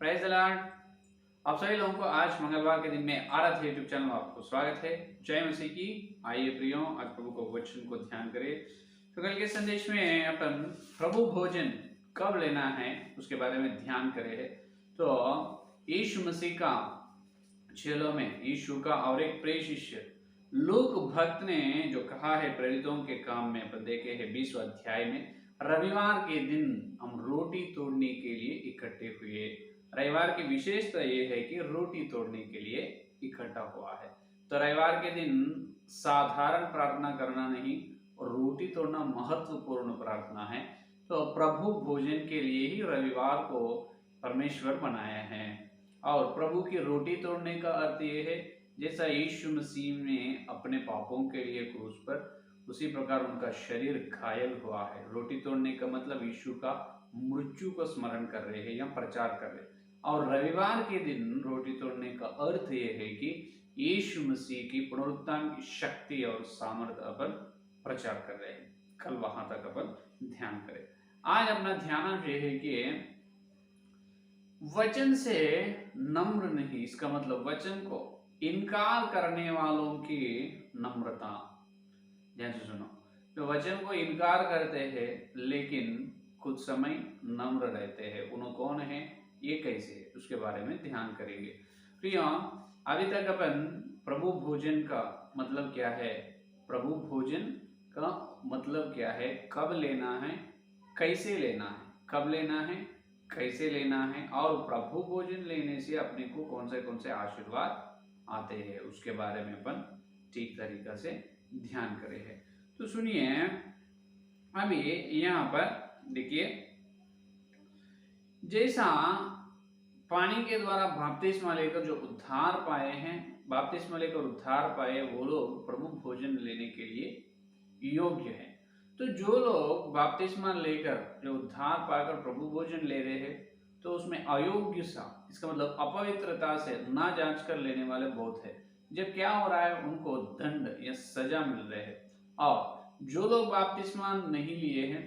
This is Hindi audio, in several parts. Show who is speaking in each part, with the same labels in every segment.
Speaker 1: Praise the Lord. आप सभी लोगों को आज मंगलवार के दिन में आराध्य यूट्यूब चैनल में आपको स्वागत है। जय मसीह की। आइए प्रियो, आज प्रभु को वचन को ध्यान करें। तो कल के संदेश में अपन प्रभु भोजन कब लेना है उसके बारे में ध्यान करे है। तो यीशु मसीह का चेलों में यीशु का और एक प्रिय शिष्य लूक भक्त ने जो कहा है प्रेरितों के काम में अपन देखे हैं 20वें अध्याय में, रविवार के दिन हम रोटी तोड़ने के लिए इकट्ठे हुए। रविवार की विशेषता यह है कि रोटी तोड़ने के लिए इकट्ठा हुआ है। तो रविवार के दिन साधारण प्रार्थना करना नहीं, रोटी तोड़ना महत्वपूर्ण प्रार्थना है। तो प्रभु भोजन के लिए ही रविवार को परमेश्वर बनाया है। और प्रभु की रोटी तोड़ने का अर्थ यह है, जैसा यीशु मसीह ने अपने पापों के लिए क्रूस पर, उसी प्रकार उनका शरीर घायल हुआ है। रोटी तोड़ने का मतलब यीशु का मृत्यु को स्मरण कर रहे हैं या प्रचार कर रहे हैं। और रविवार के दिन रोटी तोड़ने का अर्थ यह है कि यीशु मसीह की पुनरुत्थान की शक्ति और सामर्थ्य अपन प्रचार कर रहे हैं। कल वहां तक अपन ध्यान करें। आज अपना ध्यान यह है कि वचन से नम्र नहीं, इसका मतलब वचन को इनकार करने वालों की नम्रता। ध्यान से सुनो, जो वचन को इनकार करते हैं लेकिन कुछ समय नम्र रहते हैं, उन्होंने कौन है, ये कैसे है, उसके बारे में ध्यान करेंगे। प्रियो, अभी तक अपन प्रभु भोजन का मतलब क्या है, प्रभु भोजन का मतलब क्या है, कब लेना है, कैसे लेना है, कब लेना है, कैसे लेना है, और प्रभु भोजन लेने से अपने को कौन से आशीर्वाद आते हैं, उसके बारे में अपन ठीक तरीका से ध्यान करें है। तो सुनिए, अभी यहाँ पर देखिए, जैसा पानी के द्वारा बपतिस्मा लेकर जो उद्धार पाए हैं, बपतिस्मा लेकर उद्धार पाए वो लोग प्रभु भोजन लेने के लिए योग्य हैं। तो जो लोग बपतिस्मा लेकर जो उद्धार पाकर प्रभु भोजन ले रहे हैं, तो उसमें अयोग्य सा, इसका मतलब अपवित्रता से ना जांच कर लेने वाले बहुत है। जब क्या हो रहा है, उनको दंड या सजा मिल रहे हैं। और जो लोग बपतिस्मा नहीं लिए हैं,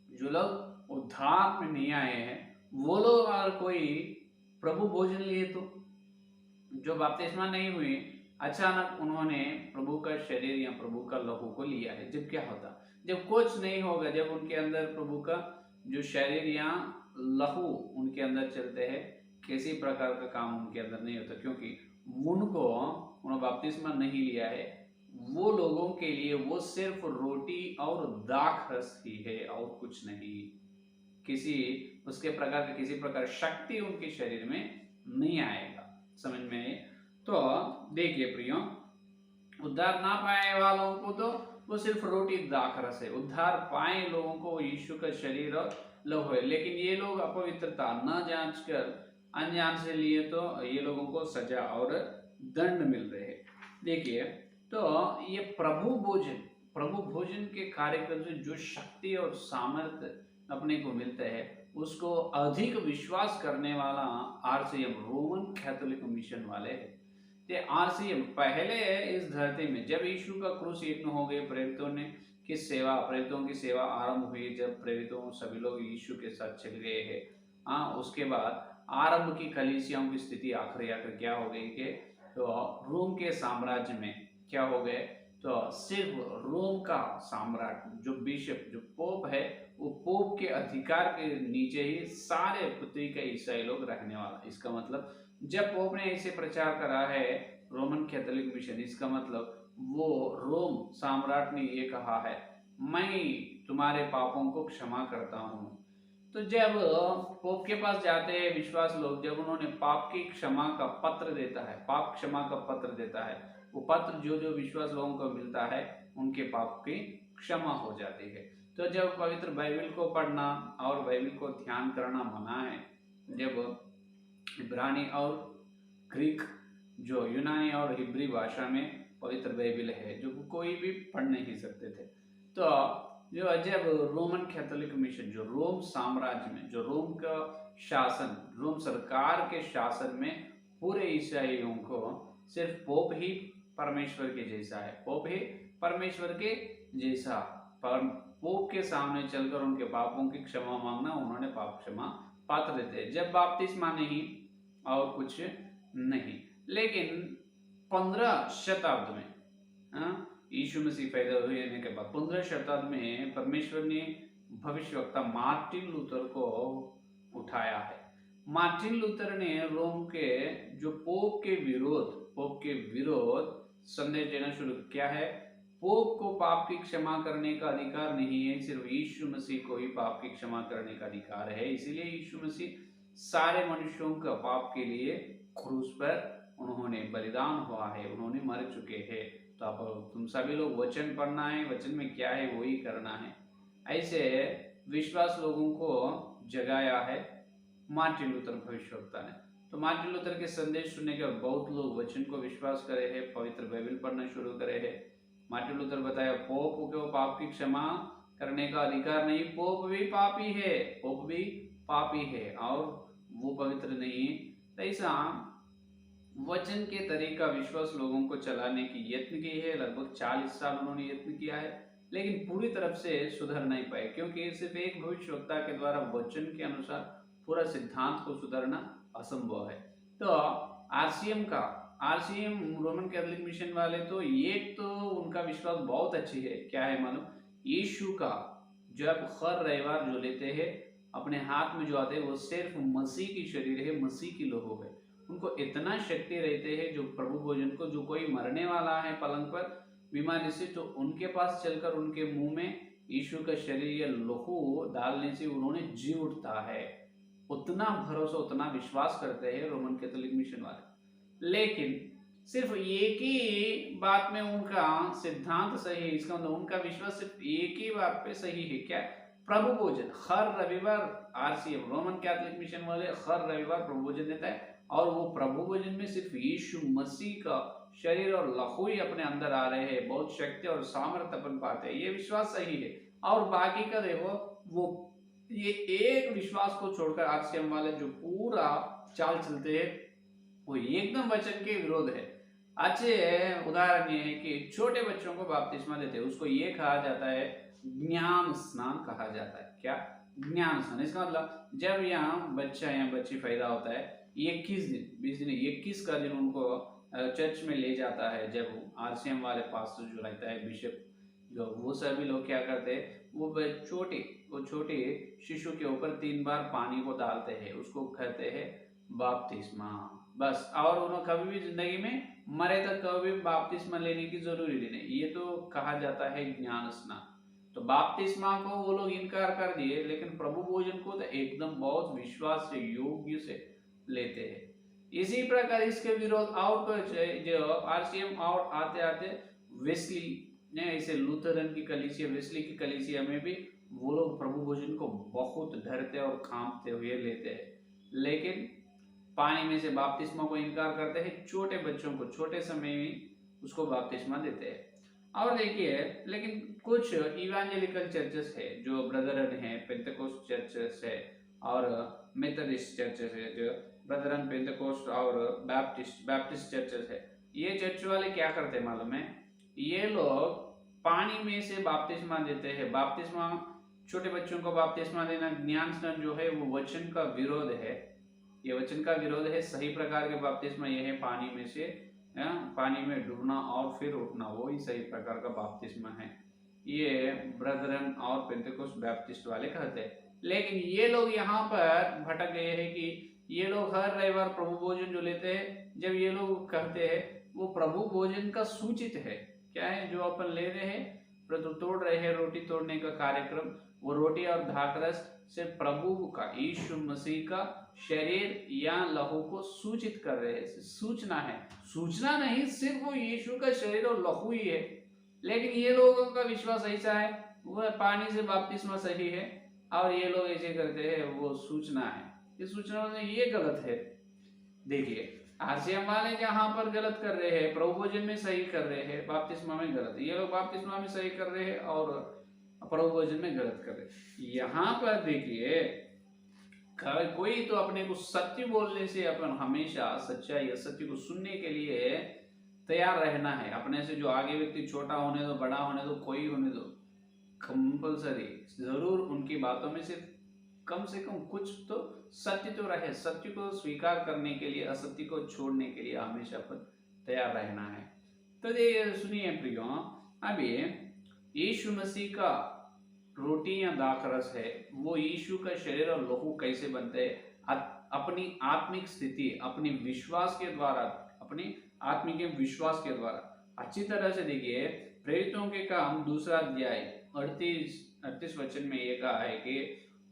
Speaker 1: जो लोग उद्धार में नहीं आए हैं, वो लोग अगर कोई प्रभु भोजन लिए, तो जो बपतिस्मा नहीं हुए, अचानक उन्होंने प्रभु का शरीर या प्रभु का लहू को लिया है, जब क्या होता, जब कुछ नहीं होगा, जब उनके अंदर प्रभु का जो शरीर या लहू उनके अंदर चलते हैं, किसी प्रकार का काम उनके अंदर नहीं होता, क्योंकि उनको उन्होंने बपतिस्मा नहीं लिया है। वो लोगों के लिए वो सिर्फ रोटी और दाख रस ही है और कुछ नहीं। किसी उसके प्रकार का किसी प्रकार शक्ति उनके शरीर में नहीं आएगा। समझ में? तो देखिए प्रियो, उद्धार ना पाए वालों को तो वो सिर्फ रोटी दाख रस है। उद्धार पाए लोगों को यीशु का शरीर और लहू है। लेकिन ये लोग अपवित्रता न जांच कर अनजान से लिए, तो ये लोगों को सजा और दंड मिल रहे हैं। देखिए, तो ये प्रभु भोजन के कार्यक्रम से जो शक्ति और सामर्थ्य अपने को मिलता है, उसको अधिक विश्वास करने वाला आरसीएम रोमन कैथोलिक मिशन वाले है। ते आरसीएम पहले इस धरती में जब यीशु का क्रूस यज्ञ हो गए, प्रेरितों की सेवा आरंभ हुई, जब प्रेरितों सभी लोग यीशु के साथ चल गए हैं। हाँ, उसके बाद आरंभ की कलीसियाओं की स्थिति आखिरी आकर क्या हो गई कि तो रोम के साम्राज्य में क्या हो गए, तो सिर्फ रोम का सम्राट जो बिशप जो पोप है, वो पोप के अधिकार के नीचे ही सारे पृथ्वी के ईसाई लोग रहने वाला। इसका मतलब जब पोप ने इसे प्रचार करा है रोमन कैथोलिक मिशन, इसका मतलब वो रोम सम्राट ने ये कहा है, मैं तुम्हारे पापों को क्षमा करता हूँ। तो जब पोप के पास जाते हैं विश्वास लोग, जब उन्होंने पाप की क्षमा का पत्र देता है, पाप क्षमा का पत्र देता है, वो पत्र जो जो विश्वास लोगों को मिलता है, उनके पाप की क्षमा हो जाती है। तो जब पवित्र बाइबल को पढ़ना और बाइबल को ध्यान करना मना है, जब इब्रानी और ग्रीक जो यूनानी और हिब्री भाषा में पवित्र बाइबल है, जो कोई भी पढ़ नहीं सकते थे, तो जो जब रोमन कैथोलिक मिशन जो रोम साम्राज्य में, जो रोम का शासन, रोम सरकार के शासन में पूरे ईसाइयों को सिर्फ पोप ही परमेश्वर के जैसा है, पोप ही परमेश्वर के जैसा, पर पोप के सामने चलकर उनके पापों की क्षमा मांगना, उन्होंने पाप क्षमा पात्र रहते हैं, जब बपतिस्मा नहीं और कुछ नहीं। लेकिन 15 शताब्दी में, यीशु मसीह पैदा हुए के बाद 15 शताब्दी में परमेश्वर ने भविष्यवक्ता मार्टिन लूथर को उठाया है। मार्टिन लूथर ने रोम के जो पोप के विरोध संदेश देना शुरू किया है। पोप को पाप की क्षमा करने का अधिकार नहीं है, सिर्फ यीशु मसीह को ही पाप की क्षमा करने का अधिकार है। इसीलिए यीशु मसीह सारे मनुष्यों का पाप के लिए क्रूस पर उन्होंने बलिदान हुआ है, उन्होंने मर चुके हैं। तो आप तुम सभी लोग वचन पढ़ना है, वचन में क्या है वही करना है। ऐसे विश्वास लोगों को जगाया है मार्टिन लूथर भविष्यवक्ता ने। तो मार्टिन लूथर के संदेश सुनने के बाद बहुत लोग वचन को विश्वास करे हैं, पवित्र बाइबल पढ़ना शुरू करे हैं। मार्टिन लूथर बताया पोप को पाप की क्षमा करने का अधिकार नहीं, पोप भी पापी है और वो पवित्र नहीं है। ऐसा वचन के तरीका विश्वास लोगों को चलाने की यत्न की है। लगभग 40 साल उन्होंने यत्न किया है, लेकिन पूरी तरफ से सुधर नहीं पाए, क्योंकि सिर्फ एक भविष्यवक्ता के द्वारा वचन के अनुसार पूरा सिद्धांत को सुधारना असंभव है। तो आरसीएम रोमन कैथोलिक मिशन वाले, तो एक तो उनका विश्वास बहुत अच्छी है। क्या है मालूम? यीशु का जब हर रविवार जो लेते हैं अपने हाथ में जो आते हैं वो सिर्फ मसीह की शरीर है, मसीह की लोगों है। उनको इतना शक्ति रहते हैं जो प्रभु भोजन को, जो कोई मरने वाला है पलंग पर बीमारी से, तो उनके पास चलकर उनके मुंह में यीशु का शरीर या लहू डालने से उन्होंने जी उठता है। उतना भरोसा, उतना विश्वास करते हैं रोमन कैथोलिक मिशन वाले। लेकिन सिर्फ एक ही बात में उनका सिद्धांत सही है, इसका मतलब उनका विश्वास सिर्फ एक ही बात पे सही है। क्या? प्रभु भोजन। हर रविवार आरसीएम रोमन कैथोलिक मिशन वाले हर रविवार प्रभु भोजन देता है, और वो प्रभु भोजन में सिर्फ यीशु मसीह का शरीर और लहू ही अपने अंदर आ रहे हैं, बहुत शक्ति और सामर्थ्य अपन पाते हैं। ये विश्वास सही है। और बाकी का देखो, वो ये एक विश्वास को छोड़कर आरसीएम वाले जो पूरा चाल चलते हैं वो एकदम वचन के विरोध है। अच्छे उदाहरण ये है कि छोटे बच्चों को बपतिस्मा देते हैं, उसको ये कहा जाता है ज्ञान स्नान कहा जाता है। क्या? ज्ञान स्नान। इसका मतलब जब यहाँ बच्चा या बच्ची पैदा होता है 21 का दिन उनको चर्च में ले जाता है। जब आरसीएम वाले पास्टर जो रहता है, बिशप जो, वो सभी लोग क्या करते हैं, वो छोटे शिशु के ऊपर 3 बार पानी को डालते हैं, उसको कहते हैं बपतिस्मा। बस। और उन्होंने कभी भी जिंदगी में मरे तक कभी भी बपतिस्मा लेने की जरूरी नहीं। ये तो कहा जाता है ज्ञान स्नान। तो बपतिस्मा को वो लोग इनकार कर दिए, लेकिन प्रभु भोजन को तो एकदम बहुत विश्वास से, योग्य से लेते हैं। इसी प्रकार इसके विरोध और कुछ जो आरसीएम और आते आते वेस्ली ने, इसे लूथरन की कलीसिया, वेस्ली की कलीसिया में भी वो लोग प्रभु भोजन को बहुत डरते और कांपते हुए लेते हैं। लेकिन पानी में से बपतिस्मा को इनकार करते हैं। छोटे बच्चों को छोटे समय में उसको बपतिस्मा देते हैं। और देखिए, लेकिन कुछ इवेंजेलिकल चर्चेस है, जो ब्रदरन है, पेंटेकोस्ट चर्चेस है और मेथोडिस्ट चर्चेस है, जो ब्रदरन, पेंटेकोस्ट और बैप्टिस्ट चर्चेस है। ये चर्च वाले क्या करते हैं मालूम है? ये लोग पानी में से बपतिस्मा देते हैं। बपतिस्मा, छोटे बच्चों को बपतिस्मा देना, ज्ञान स्नान जो है वो वचन का विरोध है। ये वचन का विरोध है। सही प्रकार के बपतिस्मा ये है पानी में से, पानी में डूबना और फिर उठना, वो ही सही प्रकार का बपतिस्मा है। ये ब्रदरन और पेंटेकोस्ट बैप्टिस्ट वाले कहते हैं। लेकिन ये लोग यहाँ पर भटक गए हैं कि ये लोग हर रविवार प्रभु भोजन जो लेते हैं, जब ये लोग कहते हैं वो प्रभु भोजन का सूचित है। क्या है जो अपन ले रहे हैं, तोड़ रहे हैं, रोटी तोड़ने का कार्यक्रम, वो रोटी और धाकरस से प्रभु का, यीशु मसीह का शरीर या लहू को सूचित कर रहे हैं। सूचना है, सूचना नहीं, सिर्फ वो यीशु का शरीर और लहू ही है। लेकिन ये लोगों का विश्वास ऐसा है, वो पानी से बपतिस्मा सही है और ये लोग ऐसे करते हैं, वो सूचना है। इस सूचना में ये गलत है। देखिए, आरसीएम वाले जहां पर गलत कर रहे हैं, प्रभु भोजन में सही कर रहे हैं, बपतिस्मा में गलत है। ये लोग बपतिस्मा में सही कर रहे हैं और प्रभु भोजन में गलत कर रहे हैं। यहाँ पर देखिए, कोई तो अपने को सत्य बोलने से, अपन हमेशा सच्चाई या सत्य को सुनने के लिए तैयार रहना है। अपने से जो आगे व्यक्ति छोटा होने दो, बड़ा होने दो, कोई होने दो, कंपल्सरी जरूर उनकी बातों में से कम से कम कुछ तो सत्य तो रहे, सत्य को स्वीकार करने के लिए असत्य को छोड़ने के लिए हमेशा पर तैयार रहना है। तो ये सुनिए प्रियो, अभी यीशु मसीह का रोटी या दाखरस है, वो यीशु का शरीर और लहू कैसे बनते हैं? अपनी आत्मिक स्थिति, अपनी विश्वास के द्वारा, अपनी आत्मिक विश्वास के द्वारा। अच्छी तरह से देखिए, प्रेरितों के काम 2 अध्याय 38 वचन में ये कहा है कि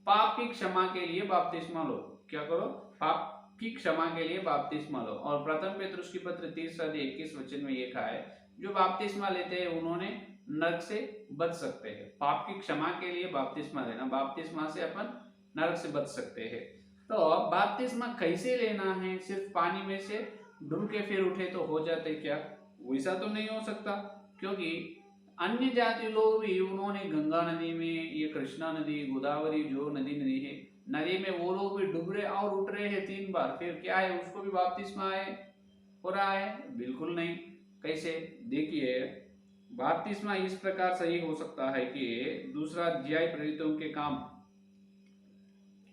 Speaker 1: पाप की क्षमा के लिए बपतिस्मा लो। क्या करो? पाप की क्षमा के लिए बपतिस्मा लो। और प्रथम पेतरुस की पत्र 3 अध्याय 21 वचन में ये कहा है, जो बपतिस्मा लेते हैं उन्होंने नरक से बच सकते हैं। पाप की क्षमा के लिए बपतिस्मा लेना, बपतिस्मा से अपन नरक से बच सकते हैं। तो बपतिस्मा कैसे लेना है? सिर्फ पानी में से डूब के फिर उठे तो हो जाते क्या? वैसा तो नहीं हो सकता, क्योंकि अन्य जाति लोग भी, उन्होंने गंगा नदी में, ये कृष्णा नदी, गोदावरी जो नदी है, नदी में वो लोग भी डूब रहे और उठ रहे हैं 3 बार। फिर क्या है, उसको भी बपतिस्मा है हो रहा है? बिल्कुल नहीं। कैसे? देखिए, बपतिस्मा इस प्रकार सही हो सकता है कि 2 अध्याय प्रेरितों के काम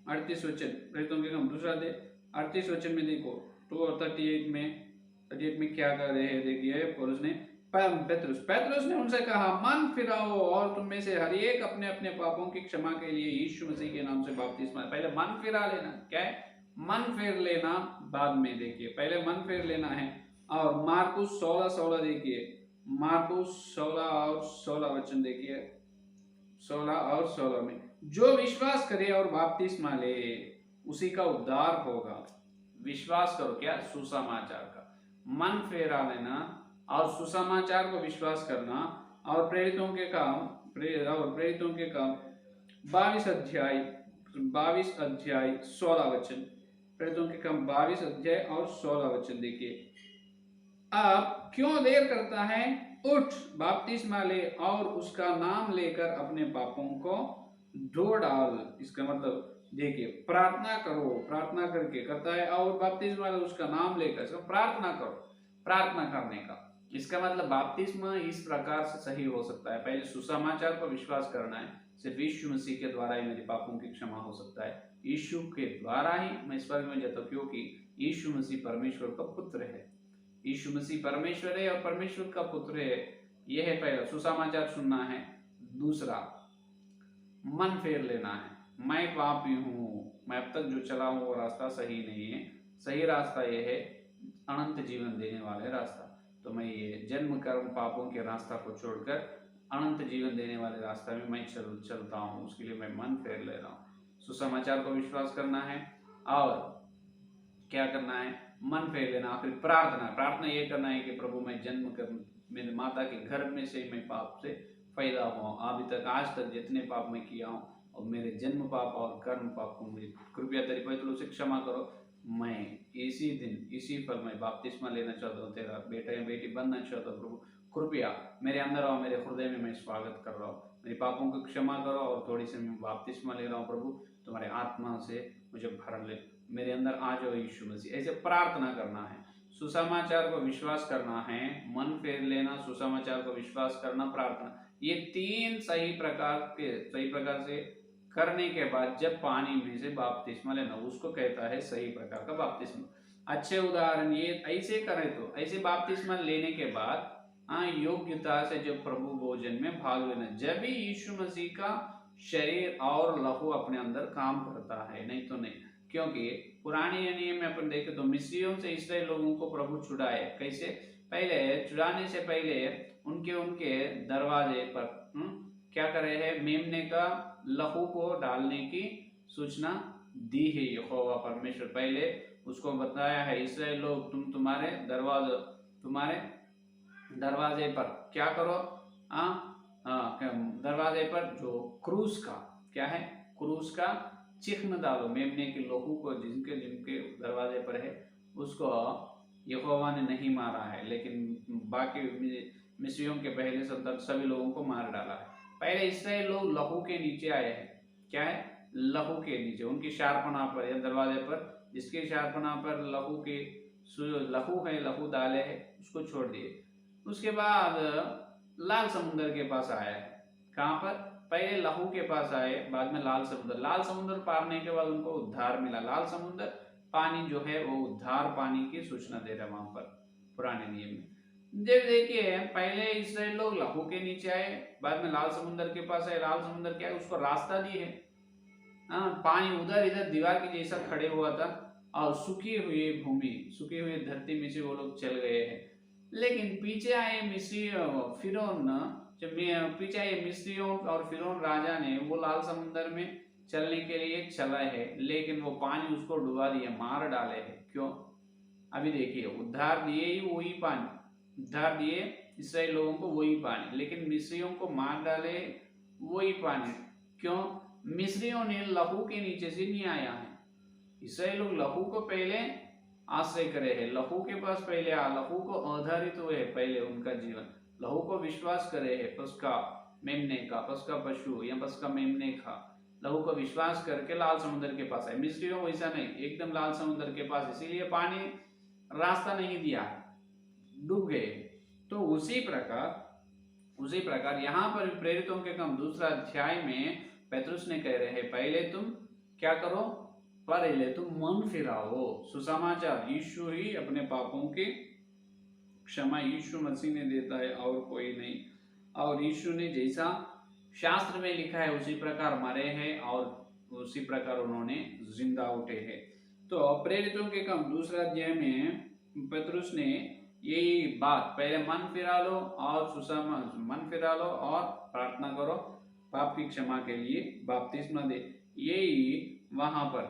Speaker 1: 38 वचन, प्रेरितों के काम 2 अध्याय 38 वचन में देखो, 2 और 38 में क्या कर रहे हैं? देखिए, पौलुस ने, पेतरुस ने उनसे कहा, मन फिराओ और तुम में से हर एक अपने अपने पापों की क्षमा के लिए यीशु मसीह के नाम से बपतिस्मा। पहले मन फिरा लेना, क्या है? मन फेर लेना बाद में। देखिए, पहले मन फेर लेना है। और मार्कुस 16:16 देखिए, मार्कुस 16 और 16 वचन देखिए, 16 और 16 में, जो विश्वास करे और बपतिस्मा ले उसी का उद्धार होगा। विश्वास करो, क्या? सुसमाचार का। मन फेरा लेना और सुसमाचार को विश्वास करना। और प्रेरितों के काम 22 अध्याय 16 वचन, प्रेरितों के काम 22 अध्याय और 16 वचन देखिए, अब क्यों देर करता है? उठ, बपतिस्मा ले और उसका नाम लेकर अपने पापों को धो डाल। इसका मतलब देखिए, प्रार्थना करो, प्रार्थना करके करता है, और बपतिस्मा ले उसका नाम लेकर, इसका प्रार्थना करो, प्रार्थना करने का। इसका मतलब बपतिस्मा इस प्रकार से सही हो सकता है। पहले सुसमाचार पर विश्वास करना है, सिर्फ यीशु मसीह के द्वारा ही मेरे पापों की क्षमा हो सकता है। यीशु के द्वारा ही मैं स्वर्ग में जाता हूँ, क्योंकि यीशु मसीह परमेश्वर का पुत्र है। यीशु मसीह परमेश्वर है और परमेश्वर का पुत्र है। यह है पहला, सुसमाचार सुनना है। दूसरा, मन फेर लेना है। मैं पापी हूँ, मैं अब तक जो चला हूँ वो रास्ता सही नहीं है। सही रास्ता यह है, अनंत जीवन देने वाले रास्ता। तो मैं ये जन्म कर्म पापों के रास्ता को छोड़कर अनंत जीवन देने वाले रास्ता में मैं चलता हूँ। उसके लिए मैं मन फेर ले रहा हूँ। सुसमाचार को विश्वास करना है और क्या करना है? मन फेर लेना। फिर प्रार्थना ये करना है कि प्रभु, मैं जन्म कर मेरे माता के गर्भ में से मैं पाप से पैदा हुआ, अभी तक आज तक जितने पाप मैं किया हूँ, और मेरे जन्म पाप और कर्म पाप को मुझे कृपया तेरी पवित्र से क्षमा करो। मैं इसी दिन, इसी पल मैं बपतिस्मा लेना चाहता हूँ, तेरा बेटा या बेटी बनना चाहता हूँ। प्रभु कृपया मेरे अंदर आओ, मेरे हृदय में मैं स्वागत कर रहा हूँ, मेरे पापों को क्षमा करो, और थोड़ी सी मैं बपतिस्मा ले रहा हूँ। प्रभु तुम्हारे आत्मा से मुझे भर ले, मेरे अंदर आ जाओ यीशु मसीह। ऐसे प्रार्थना करना है। सुसमाचार को विश्वास करना है, मन फेर लेना, सुसमाचार को विश्वास करना, प्रार्थना। ये 3 सही प्रकार से करने के बाद जब पानी में से बपतिस्मा लेना, उसको कहता है सही प्रकार का बपतिस्मा। अच्छे उदाहरण ये ऐसे करें तो, ऐसे बपतिस्मा लेने के बाद योग्यता से जब प्रभु भोजन में भाग लेना, जब भी यीशु मसीह का शरीर और लहू अपने अंदर काम करता है, नहीं तो नहीं। क्योंकि पुराने नियम में अपन देखें तो मिस्रियों से इसराइल लोगों को प्रभु छुड़ाए। कैसे? पहले छुड़ाने से पहले उनके दरवाजे पर क्या करे है? मेमने का लहू को डालने की सूचना दी है यहोवा परमेश्वर। पहले उसको बताया है, इसराइल लोग, तुम्हारे दरवाजे पर क्या करो? दरवाजे पर जो क्रूस का क्या है? क्रूस का चिन्ह डालो, मेमने के लहू को जिनके दरवाजे पर है, उसको यहोवा ने नहीं मारा है, लेकिन बाकी मिस्रियों के पहले संतान सभी लोगों को मार डाला है। पहले इसराइल लोग लहू के नीचे आए हैं। क्या है? लहू के नीचे, उनकी शार्पना पर या दरवाजे पर जिसके शार्पना पर लहू है, लहू डाले है, उसको छोड़ दिए। उसके बाद लाल समुद्र के पास आया है। कहाँ पर? पहले लहू के पास आए, बाद में लाल समुद्र। लाल समुद्र पारने के बाद उनको उद्धार मिला। लाल समुद्र पानी जो है वो उद्धार पानी की सूचना दे रहा है वहां पर पुराने नियम में। जब देखिए पहले इसराइल लोग लहू के नीचे आए, बाद में लाल समुद्र के पास आए। लाल समुद्र क्या है, उसको रास्ता दी है। हाँ, पानी उधर इधर दीवार के जैसा खड़े हुआ था और सूखी हुई भूमि, सूखी हुई धरती में से वो लोग चल गए हैं। लेकिन पीछे आए मिस्री फिरौन, जब पीछे आए मिस्रियों और फिरौन राजा ने वो लाल समुद्र में चलने के लिए चला है, लेकिन वो पानी उसको डुबा दिया, मार डाले है। क्यों? अभी देखिए, उद्धार दिए ही वही पानी, उद्धार दिए इसराइल लोगों को वही पानी, लेकिन मिस्रियों को मार डाले वही पानी। क्यों? मिस्रियों ने लहू के नीचे से नहीं आया है। इसराइल लोग लहू को पहले आश्रय करे है, लहू के पास पहले लहू को आधारित हुए है पहले उनका जीवन, लहू को विश्वास करे है। पस्का मेमने का, पस्का पशु या पस्का मेमने का, लहू को विश्वास करके लाल समुद्र के पास है। मिस्रियों वैसा नहीं, एकदम लाल समुद्र के पास, इसीलिए पानी रास्ता नहीं दिया, डूब गए। तो उसी प्रकार यहाँ पर प्रेरितों के काम दूसरा अध्याय में पेतरुस ने कह रहे हैं, पहले तुम क्या करो, पहले तुम मन फिराओ। सुसमाचार, यीशु ही अपने पापों की क्षमा यीशु मसीह ने देता है और कोई नहीं। और यीशु ने जैसा शास्त्र में लिखा है उसी प्रकार मरे हैं और उसी प्रकार उन्होंने जिंदा उठे हैं। तो प्रेरितों के काम दूसरा अध्याय में पेतरुस ने यही बात, पहले मन फिरा लो और मन फिरा लो और प्रार्थना करो पाप की क्षमा के लिए, बपतिस्मा दे। यही वहां पर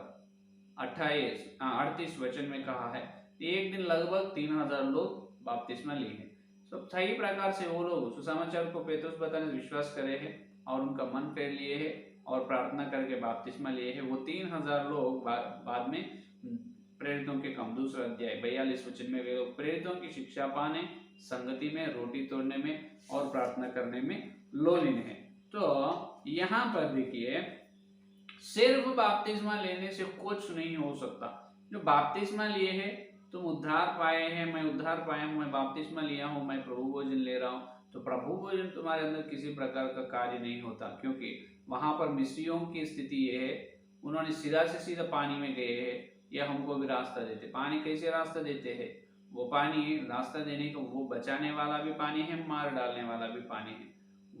Speaker 1: 38 वचन में कहा है। एक दिन लगभग 3000 लोग बपतिस्मा लिए हैं। सब सही प्रकार से वो लोग सुसमाचार को पेतरुस बताने से विश्वास करे हैं और उनका मन फेर लिए है और प्रार्थना करके बपतिस्मा लिए है। वो 3000 लोग बाद में प्रेरितों के काम दूसरा अध्याय 42 वचन में वे लोग प्रेरितों की शिक्षा पाने, संगति में, रोटी तोड़ने में और प्रार्थना करने में लोलीन है। तो यहाँ पर देखिए, सिर्फ बपतिस्मा लेने से कुछ नहीं हो सकता। जो बपतिस्मा लिए है, तुम उद्धार पाए हैं, मैं उद्धार पाया हूं, मैं बपतिस्मा लिया हूं, मैं प्रभु भोजन ले रहा हूं, तो प्रभु भोजन तुम्हारे अंदर किसी प्रकार का कार्य नहीं होता। क्योंकि वहां पर मिस्रियों की स्थिति ये है, उन्होंने सीधा से सीधा पानी में गए हैं, या हमको भी रास्ता देते। पानी कैसे रास्ता देते हैं? वो पानी रास्ता देने का, वो बचाने वाला भी पानी है, मार डालने वाला भी पानी है।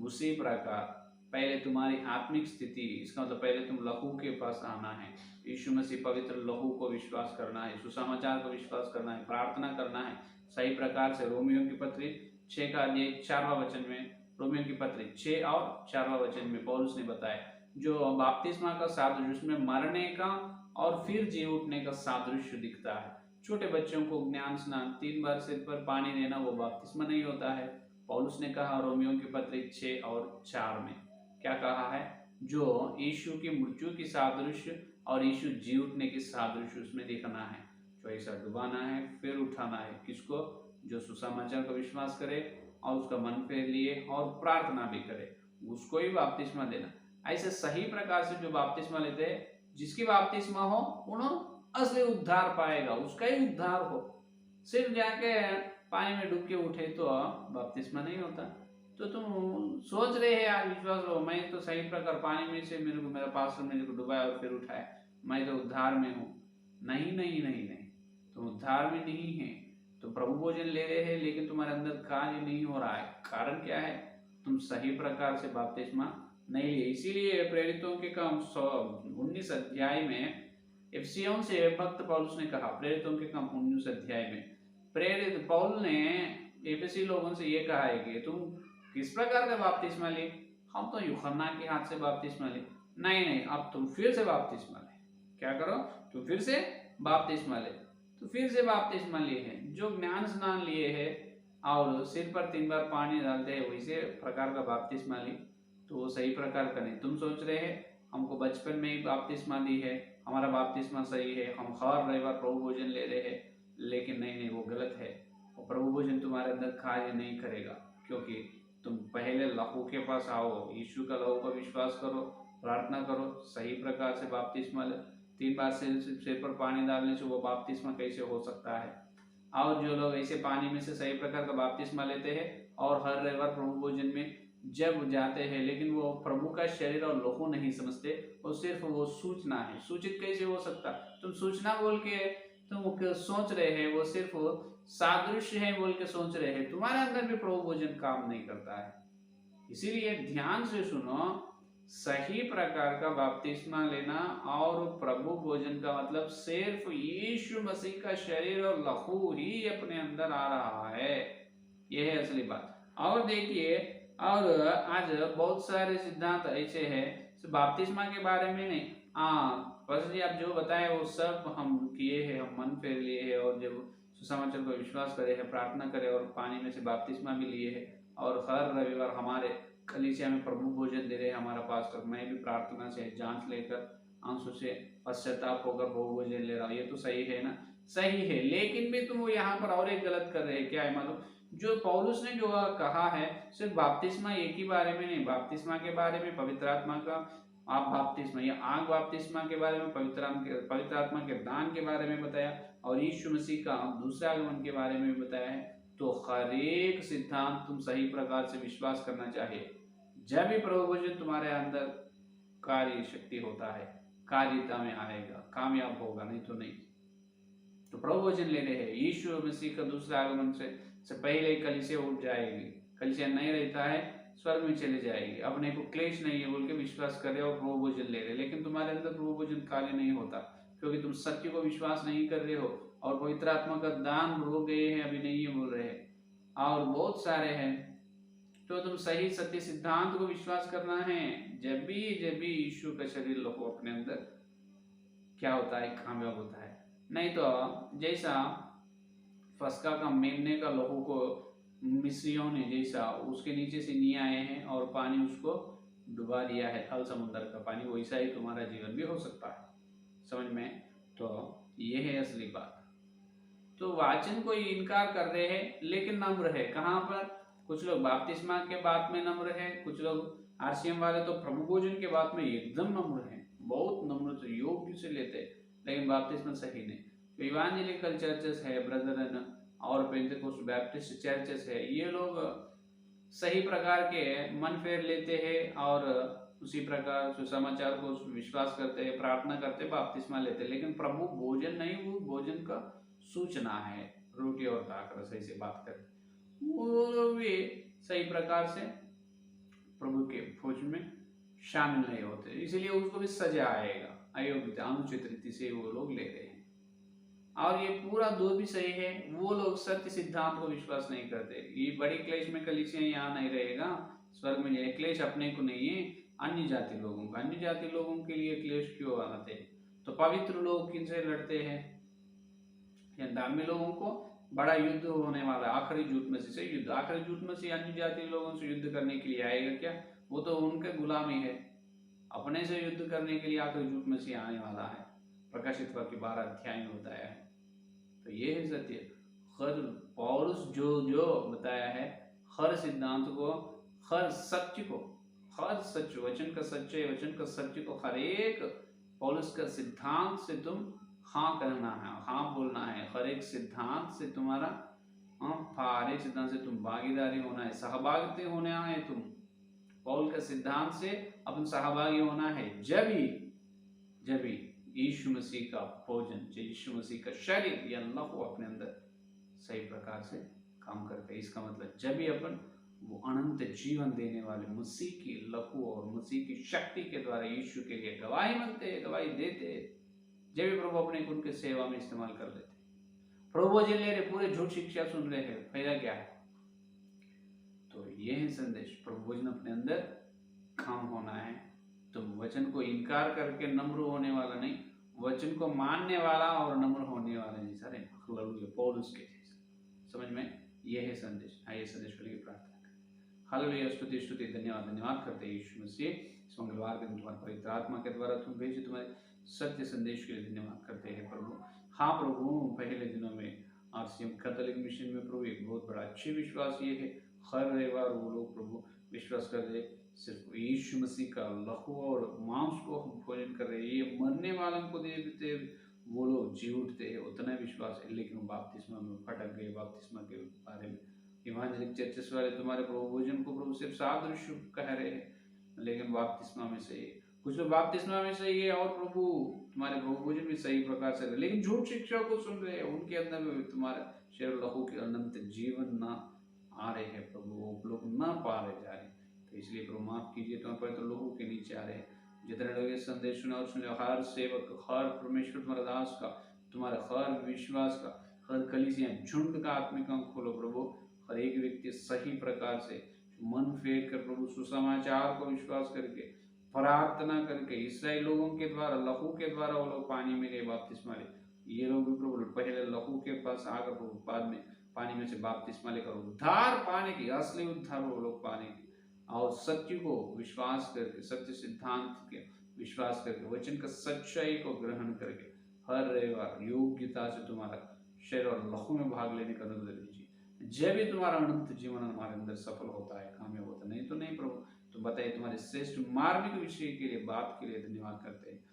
Speaker 1: उसी प्रकार पहले तुम्हारी आत्मिक स्थिति, इसका मतलब पहले तुम लहू के पास आना है, यीशु मसीह पवित्र लहू को विश्वास करना है, सुसमाचार को विश्वास करना है, प्रार्थना करना है सही प्रकार से। रोमियो की पत्री 6 का अध्याय 4वां वचन में, रोमियो की पत्री 6 और 4वां वचन में पौलुस ने बताया, जो बपतिस्मा का सादृश्य, उसमें मरने का और फिर जी उठने का सादृश्य दिखता है। छोटे बच्चों को ज्ञान स्नान 3 बार सिर पर पानी देना वो बपतिस्मा नहीं होता है। पौलुस ने कहा रोमियो की पत्री 6 और 4 में, क्या कहा है? जो यीशु की मृत्यु की सादृश्य और यीशु जी उठने की सादृश्य उसमें देखना है। जो ऐसा डुबाना है फिर उठाना है, किसको? जो सुसमाचार का विश्वास करे और उसका मन फेर लिए और प्रार्थना भी करे, उसको ही बपतिस्मा देना। ऐसे सही प्रकार से जो बपतिस्मा लेते हैं, जिसकी बपतिस्मा हो उन्होंने असली उद्धार पाएगा, उसका ही उद्धार हो। सिर्फ जाके पानी में डूब के उठे तो बपतिस्मा नहीं होता। तो तुम सोच रहे हैं यार, विश्वास लो, मैं तो सही प्रकार पानी में से मेरे को मेरा पास्टर मेरे को डुबाया और फिर उठाया, मैं तो उद्धार में हूँ। नहीं नहीं नहीं नहीं, तुम उद्धार में नहीं है। तुम प्रभु भोजन ले रहे हैं लेकिन तुम्हारे अंदर कार्य नहीं हो रहा है। कारण क्या है? तुम सही प्रकार से बपतिस्मा नहीं लिए। इसीलिए प्रेरितों के काम 19 अध्याय में एफिसियों से भक्त पौलुस ने कहा, प्रेरितों के काम 19 अध्याय में प्रेरित पौल ने एफिसी लोगों से ये कहा है कि तुम किस प्रकार का बपतिस्मा लिए? हम तो यूहन्ना के हाथ से बपतिस्मा लिए। नहीं, अब तुम फिर से बपतिस्मा ले। क्या करो? तुम फिर से बपतिस्मा ले। तो फिर से बपतिस्मा लिए हैं, जो ज्ञान स्नान लिए है और सिर पर 3 बार पानी डालते हैं, वैसे प्रकार का बपतिस्मा ली, तो वो सही प्रकार का नहीं। तुम सोच रहे हैं हमको बचपन में ही बपतिस्मा दी है, हमारा बपतिस्मा सही है, हम हर रविवार प्रभु भोजन ले रहे हैं, लेकिन नहीं, वो गलत है। वो प्रभु भोजन तुम्हारे अंदर कार्य नहीं करेगा, क्योंकि तुम पहले लहू के पास आओ, यीशु का लहू का विश्वास करो, प्रार्थना करो, सही प्रकार से बपतिस्मा ले। 3 बार सिर पर पानी डालने से वो बपतिस्मा कैसे हो सकता है? और जो लोग ऐसे पानी में से सही प्रकार का बपतिस्मा लेते हैं और हर रविवार प्रभु भोजन में जब जाते हैं, लेकिन वो प्रभु का शरीर और लहू नहीं समझते, वो सिर्फ वो सूचना है। सूचित कैसे हो सकता? तुम सूचना बोल के तुम सोच रहे हैं, वो सिर्फ सादृश्य है बोल के सोच रहे हैं, तुम्हारे अंदर भी प्रभु भोजन काम नहीं करता है। इसीलिए ध्यान से सुनो, सही प्रकार का बपतिस्मा लेना और प्रभु भोजन का मतलब सिर्फ यीशु मसीह का शरीर और लहू ही अपने अंदर आ रहा है, यह है असली बात। और देखिए, और आज बहुत सारे सिद्धांत ऐसे हैं बपतिस्मा के बारे में नहीं। हाँ, बस जी आप जो बताए वो सब हम किए हैं, हम मन फेर लिए हैं और जब सुसमाचार को विश्वास करे है, प्रार्थना करे और पानी में से बपतिस्मा भी लिए है, और हर रविवार हमारे कलीसिया में प्रभु भोजन दे रहे हैं हमारा पास्टर। मैं भी प्रार्थना से जांच लेकर आंसू से पश्चाताप होकर प्रभु भोजन ले रहा हूँ, ये तो सही है ना? सही है, लेकिन भी तुम यहाँ पर और एक गलत कर रहे हैं। क्या है मालूम? जो पौलुस ने जो कहा है सिर्फ बपतिस्मा एक ही बारे में नहीं, बपतिस्मा के बारे में पवित्र आत्मा का आप बपतिस्मा या आग बपतिस्मा के बारे में पवित्र आत्मा के दान के बारे में बताया, और यीशु मसीह का दूसरे आगमन के बारे में भी बताया है। तो हर एक सिद्धांत तुम सही प्रकार से विश्वास करना चाहिए, जब भी प्रभु भोजन तुम्हारे अंदर कार्य शक्ति होता है, कार्यता में आएगा, कामयाब होगा, नहीं तो नहीं। तो प्रभु भोजन ले रहे हैं, यीशु मसीह का दूसरा आगमन से पहले कलीसिया उठ जाएगी, कलीसिया नहीं रहता है, स्वर्ग में चले जाएगी। अपने को क्लेश नहीं है बोल के विश्वास कर रहे हो और प्रभु भोजन ले रहे, लेकिन तुम्हारे अंदर प्रभु भोजन कार्य नहीं होता, क्योंकि तुम सत्य को विश्वास नहीं कर रहे हो और पवित्र आत्मा का दान रो गए हैं, अभी नहीं है बोल रहे हैं, और बहुत सारे हैं। तो तुम सही सत्य सिद्धांत को विश्वास करना है, जब भी यीशु का शरीर लोग अपने अंदर क्या होता है, कामयाब होता है। नहीं तो जैसा फसका का मेमने का लहू को मिस्रियों ने जैसा उसके नीचे से नहीं आए हैं और पानी उसको डुबा दिया है, थल समुद्र का पानी, वैसा ही तुम्हारा जीवन भी हो सकता है। समझ में? तो ये है असली बात। तो वाचन को इनकार कर रहे हैं लेकिन नम्र है। कहाँ पर? कुछ लोग बपतिस्मा के बात में नम्र है, कुछ लोग आरसीएम वाले तो प्रभु भोजन के बात में एकदम नम्र है, बहुत नम्र से योग्य से लेते हैं, लेकिन बपतिस्मा सही नहीं। तो इवांजेलिकल चर्चेस है ब्रदरन और पेंटेकोस्ट बैप्टिस्ट चर्चेस है, ये लोग सही प्रकार के मन फेर लेते हैं और उसी प्रकार सुसमाचार को विश्वास करते हैं, प्रार्थना करते हैं, बपतिस्मा लेते हैं, लेकिन प्रभु भोजन नहीं, वो भोजन का सूचना है, रोटी और दाख रस से बात करते, वो भी सही प्रकार से प्रभु के भोज में शामिल नहीं होते, इसलिए उसको भी सजा आएगा, अयोग्यता अनुचित रीति से वो लोग ले रहे हैं। और ये पूरा दो भी सही है, वो लोग सत्य सिद्धांत को विश्वास नहीं करते। ये बड़ी क्लेश में कलीसिया यहाँ नहीं रहेगा, स्वर्ग में जाए। क्लेश अपने को नहीं है, अन्य जाति लोगों का। अन्य जाति लोगों के लिए क्लेश क्यों आते हैं? तो पवित्र लोग किनसे लड़ते हैं? या दामी लोगों को बड़ा युद्ध होने वाला, आखिरी जूत मसीह से युद्ध। आखिरी जूत मसीह अन्य जाति लोगों से युद्ध करने के लिए आएगा क्या? वो तो उनके गुलामी है, अपने से युद्ध करने के लिए आखिरी जूत मसीह आने वाला है, प्रकाशित वाक्य 12 अध्याय में बताया है। तो ये है सत्य। हर पौलुस जो बताया है, हर सिद्धांत को, हर सत्य को, हर सच वचन का सच्चे वचन का सत्य को, हर एक पौलुस का सिद्धांत से तुम हाँ करना है, हाँ बोलना है। हर एक सिद्धांत से तुम्हारा हर एक सिद्धांत से तुम भागीदारी होना है, सहभागिता होना है। तुम पौल का सिद्धांत से अपन सहभागी होना है, जब ही यीशु मसीह का भोजन, यीशु मसीह का शरीर या लहू अपने अंदर सही प्रकार से काम करते हैं। इसका मतलब जब भी अपन वो अनंत जीवन देने वाले मसीह की लहू और मसीह की शक्ति के द्वारा यीशु के लिए गवाही बनते हैं, गवाही देते हैं, जब भी प्रभु अपने उनके सेवा में इस्तेमाल कर लेते। प्रभु भोजन ले रहे, पूरे झूठ शिक्षा सुन रहे हैं, फायदा क्या है? तो ये है संदेश, प्रभु भोजन अपने अंदर काम होना है। तुम वचन को इनकार करके नम्र होने वाला नहीं, वचन को मानने वाला और नम्र होने वाला जैसा रहे, पौलुस के जैसा। समझ में? यह है संदेश। आइए संदेश के लिए प्रार्थना करें। हालेलुया, स्तुति स्तुति धन्यवाद करते हैं यीशु मसीह, इस मंगलवार के दिन तुम्हारे पवित्र आत्मा के द्वारा तुम भेजे तुम्हारे सत्य संदेश के लिए धन्यवाद करते हैं प्रभु। हाँ प्रभु, पहले दिनों में आरसीएम कैथोलिक मिशन में प्रभु एक बहुत बड़ा अच्छी विश्वास ये है, हर रविवार वो लोग प्रभु विश्वास कर रहे सिर्फ यीशु मसीह का लहू और मांस को हम भोजन कर रहे हैं, ये मरने वालों को देते वो लोग जी उठते हैं, उतना विश्वास है। लेकिन बपतिस्मा में फटक गए, बपतिस्मा के बारे में इवांजेलिक चर्चेस वाले तुम्हारे प्रभु भोजन को प्रभु सिर्फ सादृश्य कह रहे हैं, लेकिन बपतिस्मा में सही है। कुछ लोग बपतिस्मा में सही है और प्रभु तुम्हारे प्रभु भोजन भी सही प्रकार से, लेकिन झूठ शिक्षा को सुन रहे हैं, उनके अंदर में तुम्हारा शरीर लहू के अनंत जीवन ना आ रहे हैं प्रभु, वो लोग ना पा रहे जा रहे। तो इसलिए प्रभु माफ कीजिए, तुम्हारे पवित्र लोगों के नीचे आ रहे हैं। जितने लोग ये संदेश सुना और सुने, हर सेवक, हर परमेश्वर तुम्हारा दास का, तुम्हारे हर विश्वास का, हर कलीसिया झुंड का आत्मिक अंग खोलो प्रभु। हर एक व्यक्ति सही प्रकार से मन फेर कर प्रभु सुसमाचार को विश्वास करके, प्रार्थना करके, इसराइल लोगों के द्वारा, लहू के द्वारा वो लोग पानी में गए बपतिस्मा ले, ये लोग भी प्रभु पहले लहू के पास आकर प्रभु बाद में पानी में से बपतिस्मा लेकर उद्धार पाने की, असली उद्धार वो लोग पाने की, और सत्य को विश्वास करके, सत्य सिद्धांत के विश्वास करके, वचन का सच्चाई को ग्रहण करके हर रविवार योग्यता से तुम्हारा शरीर और लहू में भाग लेने का अनुग्रह दीजिए। जब भी तुम्हारा अनंत जीवन हमारे अंदर सफल होता है, कामयाब होता है, नहीं तो नहीं प्रभु। तो बताइए, तुम्हारे श्रेष्ठ मार्मिक विषय के लिए, बात के लिए धन्यवाद करते हैं।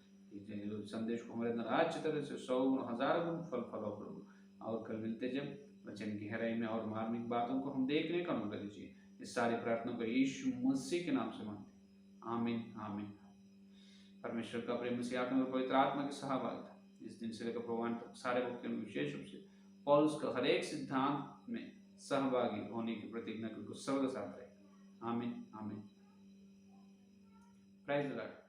Speaker 1: संदेश को हमारे अंदर अच्छी तरह से 100 गुण, 1000 गुण फल फलो प्रभु। और कल मिलते जब वचन की गहराई में और मार्मिक बातों को हम देखने का अनुग्रह दीजिए। इस सारी प्रार्थना को यीशु मसीह के नाम से मांगते हैं, आमीन आमीन। परमेश्वर का प्रेम, मसीह आत्मा और पवित्र आत्मा की सहभागिता इस दिन से लेकर भगवान तक सारे भक्तों में, विशेष रूप से पौलुस का हर एक सिद्धांत में सहभागी होने की प्रतिज्ञा को सर्वदा साथ रहे। आमीन आमीन। Praise the Lord.